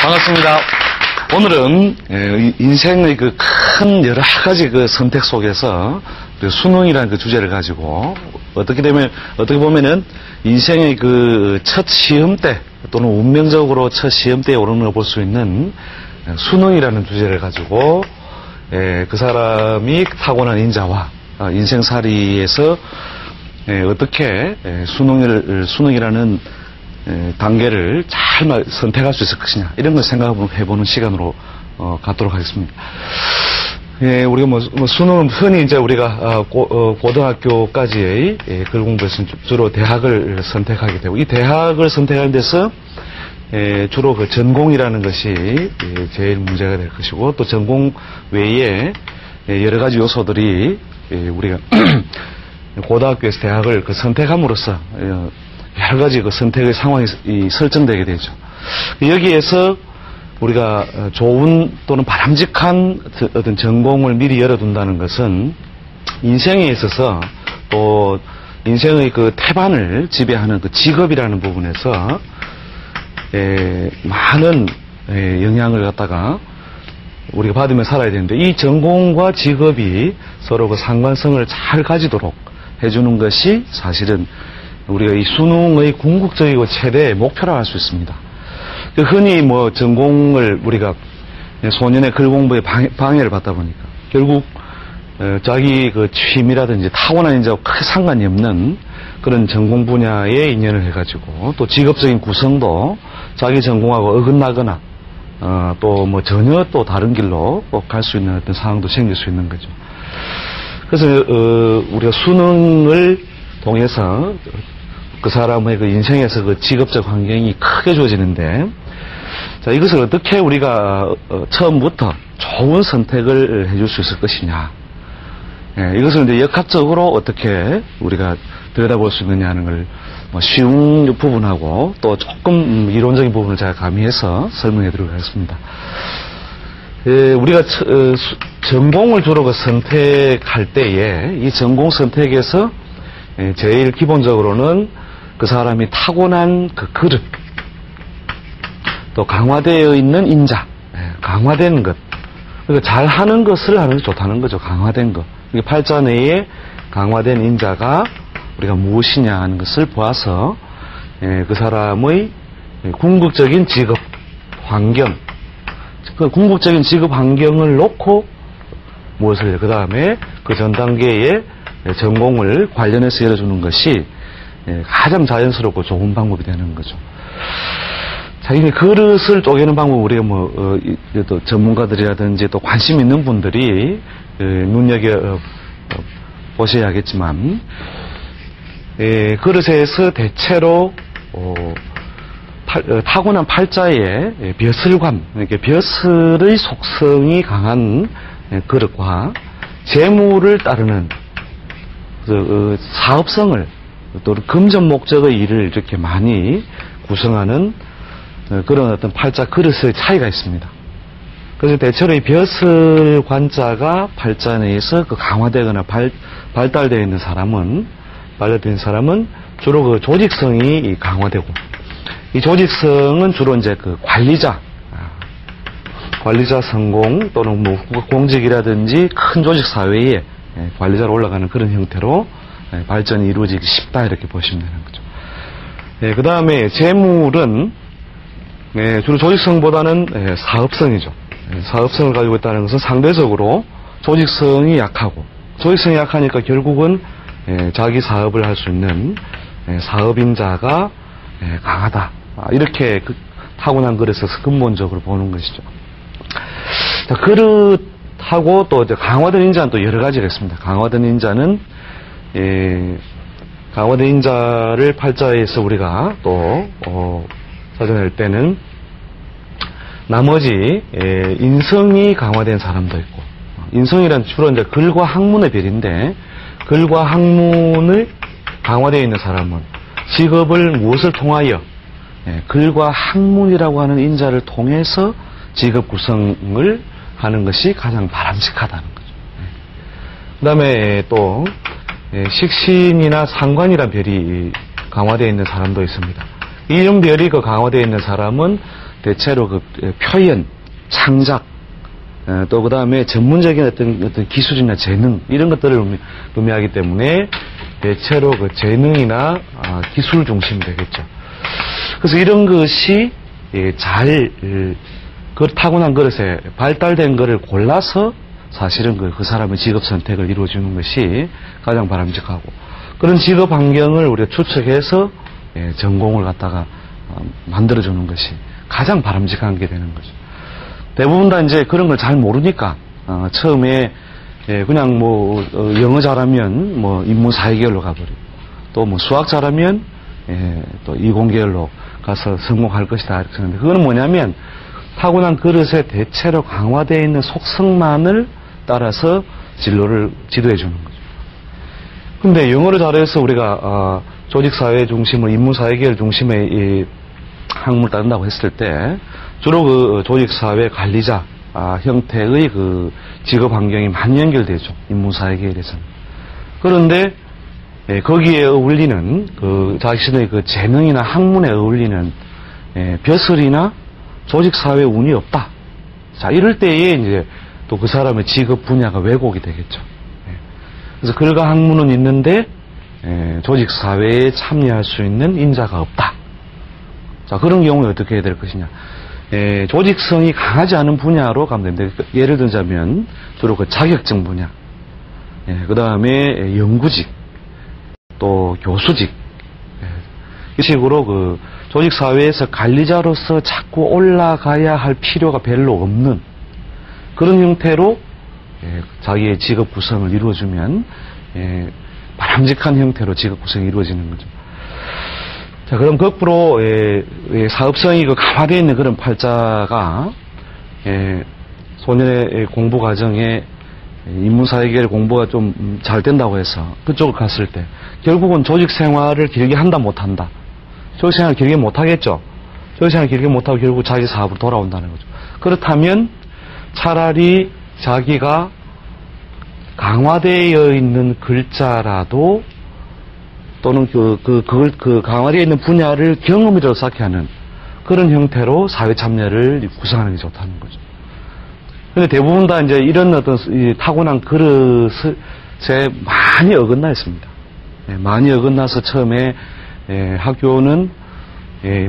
반갑습니다. 오늘은 인생의 그 큰 여러 가지 그 선택 속에서 수능이라는 그 주제를 가지고 어떻게 보면은 인생의 그 첫 시험 때 또는 운명적으로 첫 시험 때에 오르는 걸 볼 수 있는 수능이라는 주제를 가지고 그 사람이 타고난 인자와 인생살이에서 어떻게 수능이라는 단계를 잘 선택할 수 있을 것이냐 이런 걸 생각해보는 시간으로 갖도록 하겠습니다. 우리가 수능은 흔히 이제 우리가 고등학교까지의 글 공부에서는 주로 대학을 선택하게 되고 이 대학을 선택하는 데서 주로 그 전공이라는 것이 제일 문제가 될 것이고 또 전공 외에 여러 가지 요소들이 우리가 고등학교에서 대학을 선택함으로써 여러 가지 그 선택의 상황이 설정되게 되죠. 여기에서 우리가 좋은 또는 바람직한 어떤 전공을 미리 열어둔다는 것은 인생에 있어서 또 인생의 그 태반을 지배하는 그 직업이라는 부분에서 많은 영향을 갖다가 우리가 받으며 살아야 되는데 이 전공과 직업이 서로 그 상관성을 잘 가지도록 해주는 것이 사실은 우리가 이 수능의 궁극적이고 최대의 목표라고 할 수 있습니다. 흔히 전공을 우리가 소년의 글 공부에 방해를 받다 보니까 결국 자기 그 취미라든지 타고난 인자와 크게 상관이 없는 그런 전공 분야에 인연을 해가지고 또 직업적인 구성도 자기 전공하고 어긋나거나 또 전혀 또 다른 길로 꼭 갈 수 있는 어떤 상황도 생길 수 있는 거죠. 그래서 우리가 수능을 통해서 그 사람의 그 인생에서 그 직업적 환경이 크게 좋아지는데, 자, 이것을 어떻게 우리가 처음부터 좋은 선택을 해줄 수 있을 것이냐. 이것을 이제 역학적으로 어떻게 우리가 들여다볼 수 있느냐 하는 걸 쉬운 부분하고 또 조금 이론적인 부분을 제가 가미해서 설명해 드리도록 하겠습니다. 우리가 전공을 주로 선택할 때에 이 전공 선택에서 제일 기본적으로는 그 사람이 타고난 그 그릇, 또 강화되어 있는 인자, 강화된 것. 그러니까 잘하는 것을 하는 게 좋다는 거죠. 강화된 것. 팔자 내에 강화된 인자가 우리가 무엇이냐 하는 것을 보아서 그 사람의 궁극적인 직업 환경, 그 궁극적인 직업 환경을 놓고 무엇을 해요? 그 다음에 그 전 단계의 전공을 관련해서 열어주는 것이 가장 자연스럽고 좋은 방법이 되는 거죠. 자, 이 그릇을 쪼개는 방법 우리가 또 전문가들이라든지 또 관심 있는 분들이 눈여겨 보셔야겠지만, 그릇에서 대체로 타고난 팔자의 벼슬관, 그러니까 벼슬의 속성이 강한 그릇과 재물을 따르는 사업성을 또 금전 목적의 일을 이렇게 많이 구성하는 그런 어떤 팔자 그릇의 차이가 있습니다. 그래서 대체로 이 벼슬 관자가 팔자 내에서 그 강화되거나 발달되어 있는 사람은 주로 그 조직성이 강화되고, 이 조직성은 주로 이제 그 관리자 성공 또는 공직이라든지 큰 조직 사회에 관리자로 올라가는 그런 형태로 발전이 이루어지기 쉽다 이렇게 보시면 되는 거죠. 그 다음에 재물은 주로 조직성보다는 사업성이죠. 사업성을 가지고 있다는 것은 상대적으로 조직성이 약하고, 조직성이 약하니까 결국은 자기 사업을 할 수 있는 사업인자가 강하다. 이렇게 타고난 그릇에서 근본적으로 보는 것이죠. 자, 그릇하고 또 강화된 인자는 또 여러 가지가 있습니다. 강화된 인자는 강화된 인자를 팔자에서 우리가 또 찾아낼 때는 나머지 인성이 강화된 사람도 있고, 인성이란 주로 이제 글과 학문의 별인데, 글과 학문을 강화되어 있는 사람은 직업을 무엇을 통하여 글과 학문이라고 하는 인자를 통해서 직업 구성을 하는 것이 가장 바람직하다는 거죠. 그 다음에 또 식신이나 상관이라는 별이 강화되어 있는 사람도 있습니다. 이런 별이 그 강화되어 있는 사람은 대체로 그 표현, 창작, 또 그 다음에 전문적인 어떤 기술이나 재능 이런 것들을 의미하기 때문에 대체로 그 재능이나 기술 중심이 되겠죠. 그래서 이런 것이 잘 타고난 그릇에 발달된 것을 골라서 사실은 그 사람의 직업 선택을 이루어주는 것이 가장 바람직하고, 그런 직업 환경을 우리가 추측해서 전공을 갖다가 만들어주는 것이 가장 바람직한 게 되는 거죠. 대부분 다 이제 그런 걸 잘 모르니까 처음에 그냥 뭐 영어 잘하면 뭐 인문사회계열로 가버리고, 또 뭐 수학 잘하면 또 이공계열로 가서 성공할 것이다 이렇게 생각하는데, 그거는 뭐냐면 타고난 그릇에 대체로 강화되어 있는 속성만을 따라서 진로를 지도해 주는 거죠. 근데 영어를 잘해서 우리가 조직사회 중심으로 인문사회계열 중심의 이 학문을 따른다고 했을 때 주로 그 조직사회 관리자 형태의 그 직업 환경이 많이 연결되죠. 인문사회계열에서는. 그런데 거기에 어울리는 그 자신의 그 재능이나 학문에 어울리는 벼슬이나 조직사회 운이 없다. 자, 이럴 때에 이제 또 그 사람의 직업 분야가 왜곡이 되겠죠. 그래서 글과 학문은 있는데 조직사회에 참여할 수 있는 인자가 없다. 자, 그런 경우에 어떻게 해야 될 것이냐. 조직성이 강하지 않은 분야로 가면 되는데, 예를 들자면 주로 그 자격증 분야, 그 다음에 연구직, 또 교수직, 이 식으로 그 조직사회에서 관리자로서 자꾸 올라가야 할 필요가 별로 없는 그런 형태로 자기의 직업 구성을 이루어주면 바람직한 형태로 직업 구성이 이루어지는 거죠. 자, 그럼 거꾸로 사업성이 그 강화되어 있는 그런 팔자가 소년의 공부 과정에 인문사회계열 공부가 좀 잘 된다고 해서 그쪽을 갔을 때 결국은 조직 생활을 길게 한다 못한다. 조직 생활을 길게 못하겠죠. 조직 생활을 길게 못하고 결국 자기 사업으로 돌아온다는 거죠. 그렇다면 차라리 자기가 강화되어 있는 글자라도 또는 그 강화되어 있는 분야를 경험이라도 쌓게 하는 그런 형태로 사회 참여를 구성하는 게 좋다는 거죠. 근데 대부분 다 이제 이런 어떤 타고난 그릇에 많이 어긋나 있습니다. 많이 어긋나서 처음에 학교는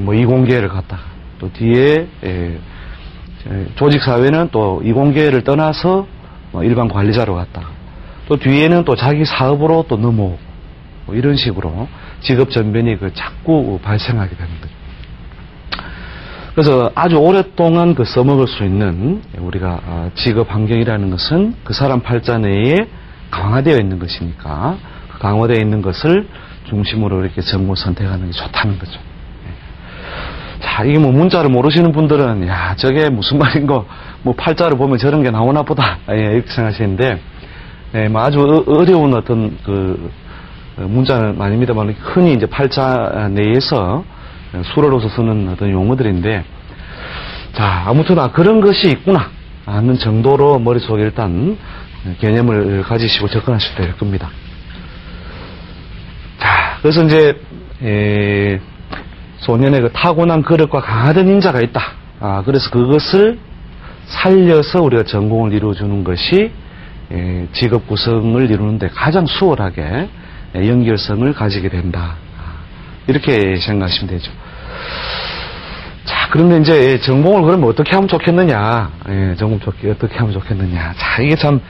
뭐 이공계를 갔다가 또 뒤에 조직사회는 또 이공계를 떠나서 일반 관리자로 갔다가 또 뒤에는 또 자기 사업으로 또 넘어오고 뭐 이런 식으로 직업 전변이 자꾸 발생하게 되는 거죠. 그래서 아주 오랫동안 써먹을 수 있는 우리가 직업 환경이라는 것은 그 사람 팔자 내에 강화되어 있는 것이니까 그 강화되어 있는 것을 중심으로 이렇게 전공을 선택하는 게 좋다는 거죠. 자, 이게 뭐 문자를 모르시는 분들은 야, 저게 무슨 말인고 뭐 팔자를 보면 저런 게 나오나 보다 이렇게 생각하시는데 뭐 아주 어려운 어떤 그 문자는 아닙니다만 흔히 이제 팔자 내에서 수로로서 쓰는 어떤 용어들인데, 자, 아무튼 그런 것이 있구나 하는 정도로 머릿속에 일단 개념을 가지시고 접근하실 될 겁니다. 자, 그래서 이제 소년의 그 타고난 그릇과 강화된 인자가 있다. 그래서 그것을 살려서 우리가 전공을 이루어주는 것이 직업 구성을 이루는데 가장 수월하게 연결성을 가지게 된다. 이렇게 생각하시면 되죠. 자, 그런데 이제 전공을 그러면 어떻게 하면 좋겠느냐? 전공 어떻게 하면 좋겠느냐? 자, 이게 참,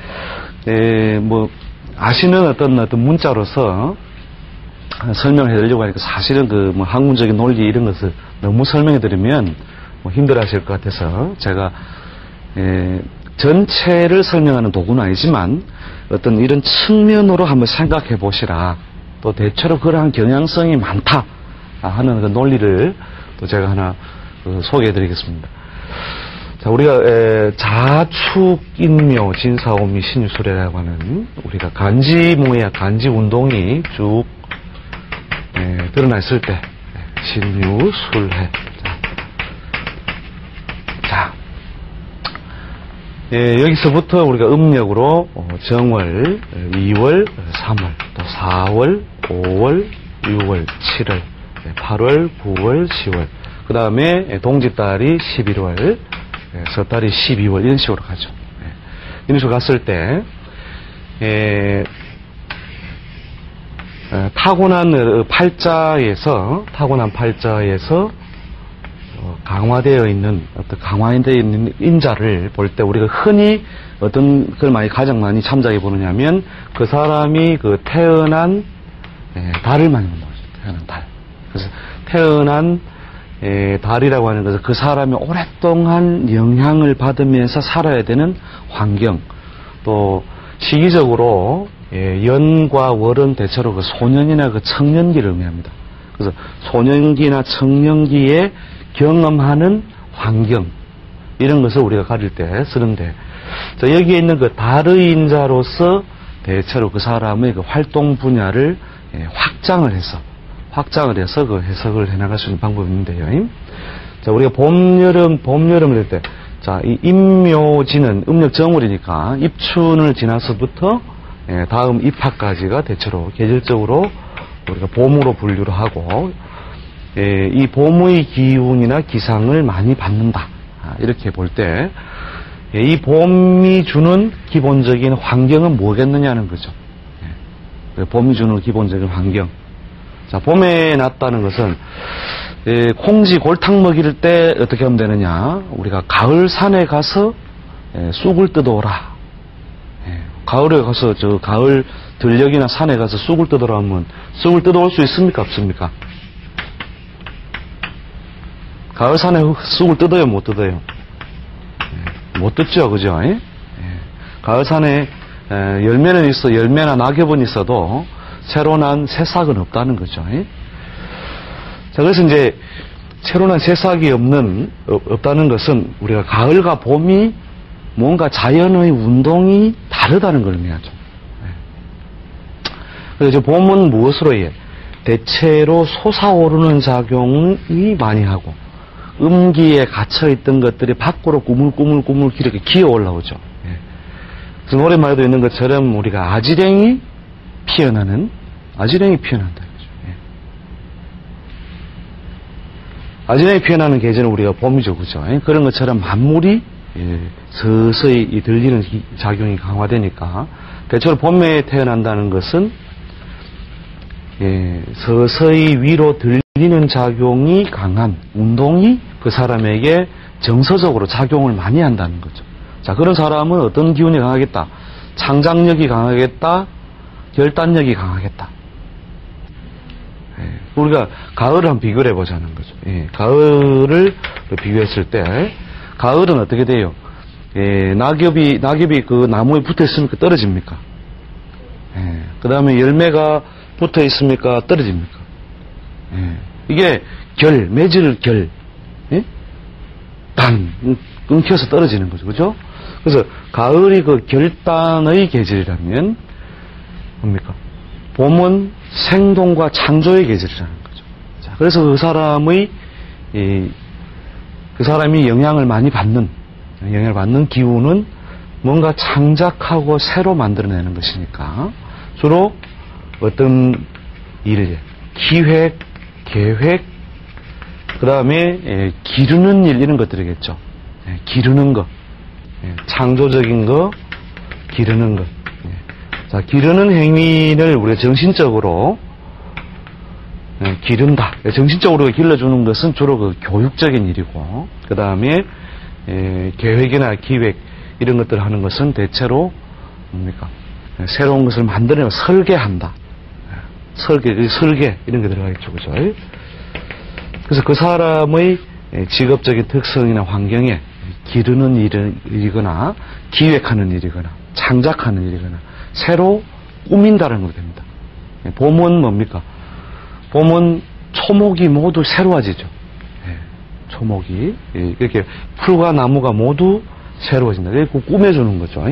뭐, 아시는 어떤 문자로서 설명해 드리려고 하니까 사실은 뭐 학문적인 논리 이런 것을 너무 설명해 드리면 뭐 힘들어 하실 것 같아서 제가, 전체를 설명하는 도구는 아니지만 어떤 이런 측면으로 한번 생각해 보시라. 또 대체로 그러한 경향성이 많다 하는 그 논리를 또 제가 하나 소개해 드리겠습니다. 자, 우리가 자축인묘 진사오미 신유술이라고 하는 우리가 간지모야 간지 운동이 쭉 드러나 있을 때 신유술해. 자, 여기서부터 우리가 음력으로 정월, 2월, 3월, 또 4월, 5월, 6월, 7월, 8월, 9월, 10월. 그 다음에 동짓달이 11월, 섣달이 12월 이런 식으로 가죠. 이런 식으로 갔을 때 타고난 팔자에서 강화되어 있는 어떤 강화되어 있는 인자를 볼 때 우리가 흔히 어떤 걸 가장 많이 참작해 보느냐면 그 사람이 그 태어난 달을 많이 본다고 하죠. 태어난 달. 그래서 태어난 달이라고 하는 것은 그 사람이 오랫동안 영향을 받으면서 살아야 되는 환경, 또 시기적으로 연과 월은 대체로 그 소년이나 그 청년기를 의미합니다. 그래서 소년기나 청년기에 경험하는 환경, 이런 것을 우리가 가릴 때 쓰는데, 여기에 있는 그 달의 인자로서 대체로 그 사람의 그 활동 분야를 확장을 해서 그 해석을 해나갈 수 있는 방법이 있는데요. 자, 우리가 봄여름을 할 때, 자, 이 임묘지는 음력 정월이니까 입춘을 지나서부터 다음 입하까지가 대체로 계절적으로 우리가 봄으로 분류를 하고, 이 봄의 기운이나 기상을 많이 받는다. 이렇게 볼 때, 이 봄이 주는 기본적인 환경은 뭐겠느냐는 거죠. 봄이 주는 기본적인 환경. 자, 봄에 났다는 것은, 콩쥐 골탕 먹일 때 어떻게 하면 되느냐. 우리가 가을 산에 가서 쑥을 뜯어오라. 가을에 가서 가을 들녘이나 산에 가서 쑥을 뜯어오라 하면 쑥을 뜯어올 수 있습니까? 없습니까? 가을 산에 쑥을 뜯어요? 못 뜯어요? 못 뜯죠, 그죠? 가을 산에 열매나 낙엽은 있어도 새로 난 새싹은 없다는 거죠. 자, 그래서 이제 새로 난 새싹이 없다는 것은 우리가 가을과 봄이 뭔가 자연의 운동이 다르다는 걸 의미하죠. 그래서 봄은 무엇으로 해? 대체로 솟아오르는 작용이 많이 하고, 음기에 갇혀있던 것들이 밖으로 꾸물꾸물 이렇게 기어 올라오죠. 그래서 노래말에도 있는 것처럼 우리가 아지랭이 피어난다. 아지랭이 피어나는 계절은 우리가 봄이죠, 그죠? 그런 것처럼 만물이 서서히 들리는 작용이 강화되니까, 대체로 봄에 태어난다는 것은 서서히 위로 들리는 작용이 강한 운동이 그 사람에게 정서적으로 작용을 많이 한다는 거죠. 자, 그런 사람은 어떤 기운이 강하겠다? 창작력이 강하겠다? 결단력이 강하겠다. 우리가 가을을 한번 비교를 해보자는 거죠. 가을을 비교했을 때, 가을은 어떻게 돼요? 낙엽이 그 나무에 붙어 있습니까? 떨어집니까? 그 다음에 열매가 붙어 있습니까? 떨어집니까? 이게 맺을 결, 끊겨서 떨어지는 거죠. 그죠? 그래서 가을이 그 결단의 계절이라면, 뭡니까? 봄은 생동과 창조의 계절이라는 거죠. 자, 그래서 그 사람이 영향을 받는 기운은 뭔가 창작하고 새로 만들어내는 것이니까, 주로 어떤 일, 기획, 계획, 그 다음에 기르는 일, 이런 것들이겠죠. 기르는 거, 창조적인 거, 기르는 것. 자, 기르는 행위를 우리가 정신적으로 기른다. 정신적으로 길러주는 것은 주로 그 교육적인 일이고, 그 다음에 계획이나 기획 이런 것들을 하는 것은 대체로 뭡니까? 새로운 것을 만들어내고 설계한다. 설계 이런 게 들어가겠죠, 그죠? 그래서 그 사람의 직업적인 특성이나 환경에 기르는 일이거나 기획하는 일이거나 창작하는 일이거나 새로 꾸민다는 거 됩니다. 봄은 뭡니까? 봄은 초목이 모두 새로워지죠. 초목이 이렇게 풀과 나무가 모두 새로워진다. 이렇게 꾸며주는 거죠.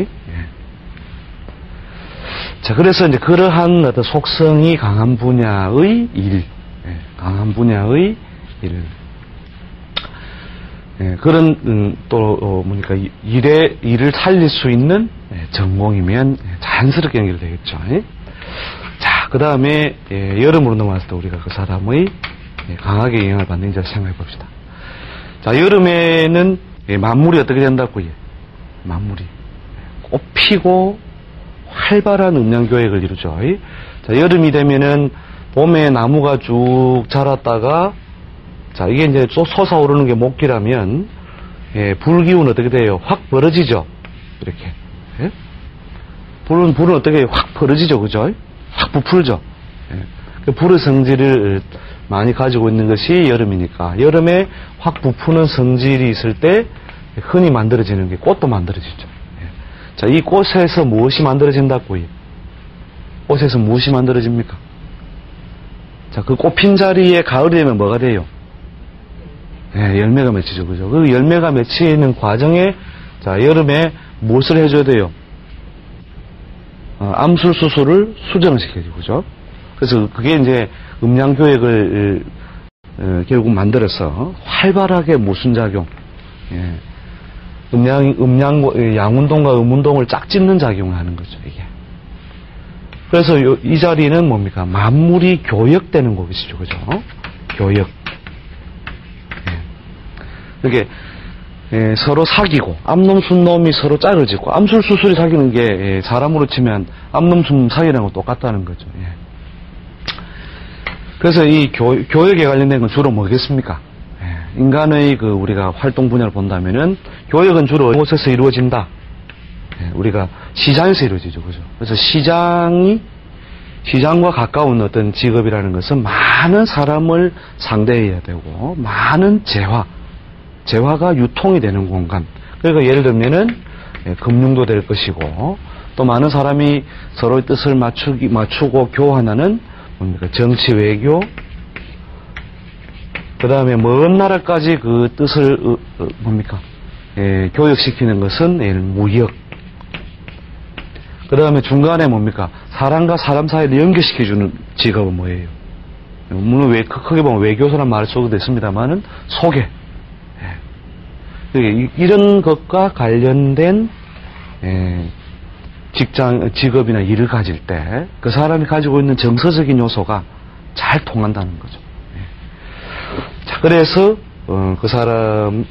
자, 그래서 이제 그러한 어떤 속성이 강한 분야의 일, 그런 또 뭡니까? 일을 살릴 수 있는 전공이면 자연스럽게 연결되겠죠. 자, 그 다음에 여름으로 넘어왔을 때 우리가 그 사람의 강하게 영향을 받는 인자를 생각해 봅시다. 자, 여름에는 만물이 어떻게 된다고요? 만물이 꽃피고 활발한 음양교역을 이루죠. 자, 여름이 되면은 봄에 나무가 쭉 자랐다가, 자, 이게 이제 솟아오르는 게 목기라면, 불기운 어떻게 돼요? 확 벌어지죠? 이렇게. 예? 불은 어떻게 확 벌어지죠? 그죠? 확 부풀죠? 그 불의 성질을 많이 가지고 있는 것이 여름이니까, 여름에 확 부푸는 성질이 있을 때 흔히 만들어지는 게 꽃도 만들어지죠. 자, 이 꽃에서 무엇이 만들어진다고요? 꽃에서 무엇이 만들어집니까? 자, 그 꽃핀 자리에 가을이 되면 뭐가 돼요? 열매가 맺히죠. 그죠? 그 열매가 맺히는 과정에, 자, 여름에 무엇을 해줘야 돼요? 암술수술을 수정을 시켜주고, 그죠? 그래서 그게 이제 음양교역을 결국 만들어서 활발하게 모순작용, 양운동과 음운동을 짝짓는 작용을 하는 거죠, 이게. 그래서 이 자리는 뭡니까? 만물이 교역되는 곳이죠, 그죠? 교역. 이렇게 서로 사귀고, 암놈, 순놈이 서로 짝을 짓고, 암술수술이 사귀는 게 사람으로 치면 암놈, 순놈 사귀는 거 똑같다는 거죠. 그래서 이 교역에 관련된 건 주로 뭐겠습니까? 인간의 그 우리가 활동 분야를 본다면은 교역은 주로 무엇에서 이루어진다? 우리가 시장에서 이루어지죠, 그죠? 그래서 시장과 가까운 어떤 직업이라는 것은 많은 사람을 상대해야 되고, 많은 재화가 유통이 되는 공간. 그러니까 예를 들면은 금융도 될 것이고, 또 많은 사람이 서로의 뜻을 맞추고 교환하는 뭡니까? 정치, 외교, 그 다음에 먼 나라까지 그 뜻을 뭡니까? 교역시키는 것은 무역. 그 다음에 중간에 뭡니까? 사람과 사람 사이를 연결시켜주는 직업은 뭐예요? 물론 크게 보면 외교사란 말을 써도 됐습니다만은 소개. 이런 것과 관련된 직업이나 일을 가질 때 그 사람이 가지고 있는 정서적인 요소가 잘 통한다는 거죠. 자, 그래서 그 사람이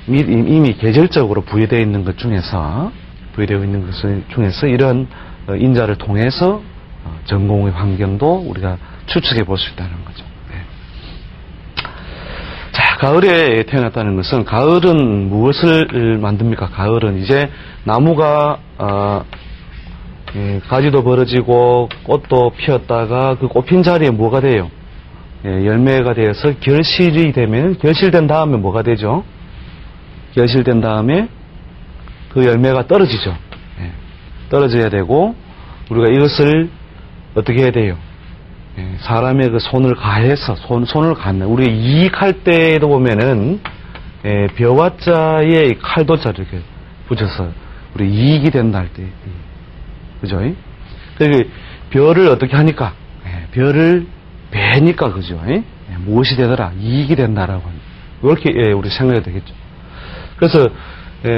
이미 계절적으로 부여되어 있는 것 중에서 이런 인자를 통해서 전공의 환경도 우리가 추측해 볼 수 있다는 거죠. 자, 가을에 태어났다는 것은, 가을은 무엇을 만듭니까? 가을은 이제 나무가 가지도 벌어지고 꽃도 피었다가 그 꽃핀 자리에 뭐가 돼요? 열매가 되어서 결실된 다음에 뭐가 되죠? 결실된 다음에 그 열매가 떨어지죠. 떨어져야 되고, 우리가 이것을 어떻게 해야 돼요? 사람의 그 손을 가해서, 손을 갖는, 우리 이익할 때에도 보면은, 벼와자에 칼도자를 이렇게 붙여서, 우리 이익이 된다 할 때, 그죠? 그러니까 벼를 어떻게 하니까? 벼를 베니까, 그죠? 무엇이 되더라? 이익이 된다라고. 이렇게 우리 생각해야 되겠죠. 그래서,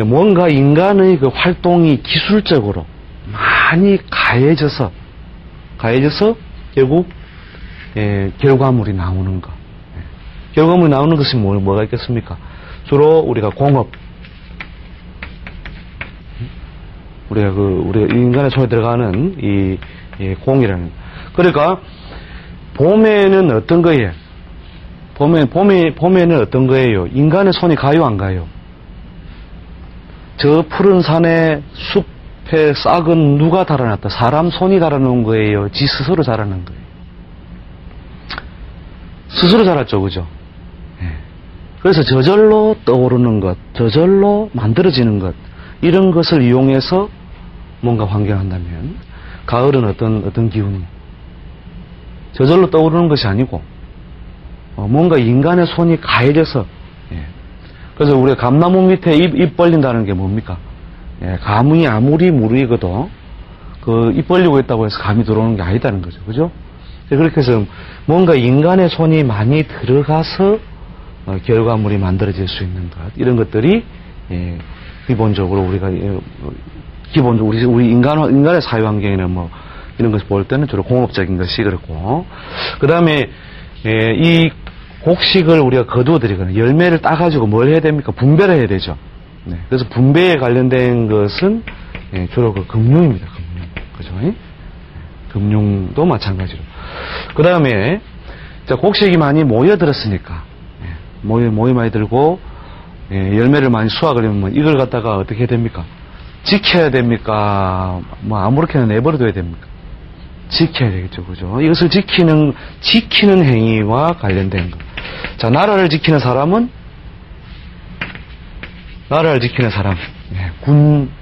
뭔가 인간의 그 활동이 기술적으로 많이 가해져서 결국 결과물이 나오는 것. 결과물이 나오는 것이 뭐가 있겠습니까? 주로 우리가 공업, 우리가 인간의 손에 들어가는 이 공이라는. 그러니까 봄에는 어떤 거예요? 봄에는 어떤 거예요? 인간의 손이 가요, 안 가요? 저 푸른 산에 숲에 싹은 누가 달아놨다? 사람 손이 달아놓은 거예요? 지 스스로 자라는 거예요? 스스로 자랐죠, 그죠? 그래서 저절로 떠오르는 것, 저절로 만들어지는 것, 이런 것을 이용해서 뭔가 환경한다면, 가을은 어떤 기운이? 저절로 떠오르는 것이 아니고, 뭔가 인간의 손이 가해져서, 그래서 우리가 감나무 밑에 입 벌린다는 게 뭡니까? 감이 아무리 무르익어도 그 입 벌리고 있다고 해서 감이 들어오는 게 아니다는 거죠. 그죠? 그렇게 해서 뭔가 인간의 손이 많이 들어가서 결과물이 만들어질 수 있는 것, 이런 것들이 기본적으로 우리가 우리 인간의 사회 환경에는 뭐 이런 것을 볼 때는 주로 공업적인 것이 그렇고, 그 다음에 이 곡식을 우리가 거두어들이거나 열매를 따가지고 뭘 해야 됩니까? 분배를 해야 되죠. 네. 그래서 분배에 관련된 것은 주로 그 금융입니다. 금융. 그죠? 금융도 마찬가지로. 그 다음에, 곡식이 많이 모여들었으니까, 모이 많이 들고, 열매를 많이 수확을 하면 이걸 갖다가 어떻게 해야 됩니까? 지켜야 됩니까? 뭐 아무렇게나 내버려둬야 됩니까? 지켜야 되겠죠. 그죠? 이것을 지키는 행위와 관련된 것. 자, 나라를 지키는 사람,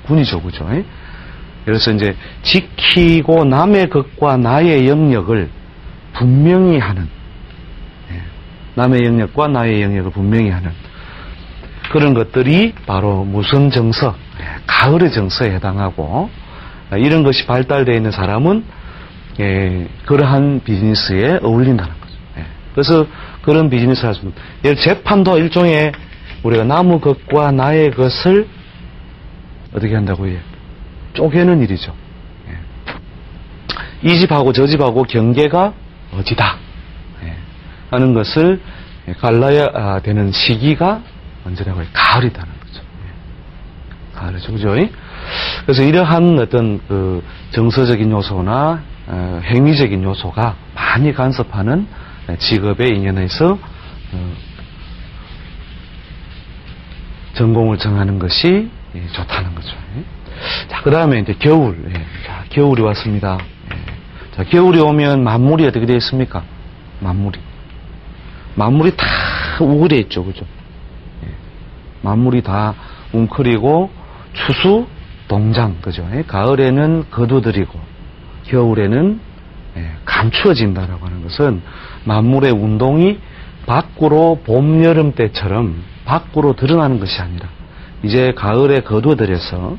군이죠. 그죠? 그래서 이제 지키고 남의 것과 나의 영역을 분명히 하는, 남의 영역과 나의 영역을 분명히 하는 그런 것들이 바로 무슨 정서, 가을의 정서에 해당하고, 이런 것이 발달되어 있는 사람은 그러한 비즈니스에 어울린다는 거죠. 그래서 그런 비즈니스를 할 수 있는, 재판도 일종의 우리가 남의 것과 나의 것을 어떻게 한다고요? 쪼개는 일이죠. 이 집하고 저 집하고 경계가 어디다 하는 것을 갈라야 되는 시기가 언제라고 해요? 가을이다는 거죠. 가을이죠. 그죠? 그래서 이러한 어떤 그 정서적인 요소나 행위적인 요소가 많이 간섭하는 직업의 인연에서 전공을 정하는 것이 좋다는 거죠. 자, 그 다음에 이제 겨울. 자, 겨울이 왔습니다. 자, 겨울이 오면 만물이 어떻게 되어 있습니까? 만물이 다 우그려 있죠. 그죠? 만물이 다 웅크리고 추수, 동장. 그죠? 가을에는 거두들이고 겨울에는 감추어진다라고 하는 것은 만물의 운동이 밖으로 봄, 여름 때처럼 밖으로 드러나는 것이 아니라 이제 가을에 거두어들여서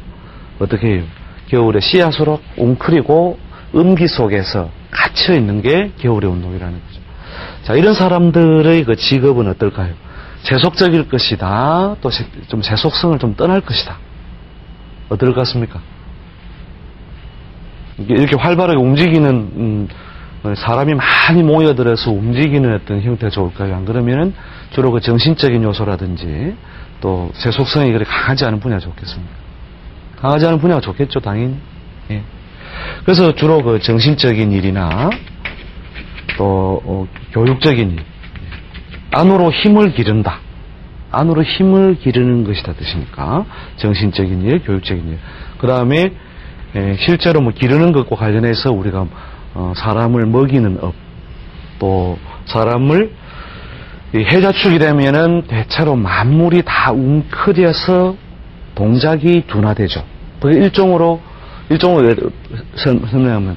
어떻게 해요? 겨울에 씨앗으로 웅크리고 음기 속에서 갇혀있는 게 겨울의 운동이라는 거죠. 자, 이런 사람들의 그 직업은 어떨까요? 세속적일 것이다. 또 좀 세속성을 좀 떠날 것이다. 어떨 것 같습니까? 이렇게 활발하게 움직이는 사람이 많이 모여들어서 움직이는 어떤 형태가 좋을까요? 안 그러면은 주로 그 정신적인 요소라든지 또 세속성이 그렇게 강하지 않은 분야가 좋겠습니까? 강하지 않은 분야가 좋겠죠, 당연히. 그래서 주로 그 정신적인 일이나 또 교육적인 일, 안으로 힘을 기른다. 안으로 힘을 기르는 것이다 뜻이니까 정신적인 일, 교육적인 일. 그 다음에 실제로 뭐 기르는 것과 관련해서 우리가 사람을 먹이는 업, 또 사람을 해자축이 되면은 대체로 만물이 다 웅크려서 동작이 둔화되죠. 그게 일종으로 설명하면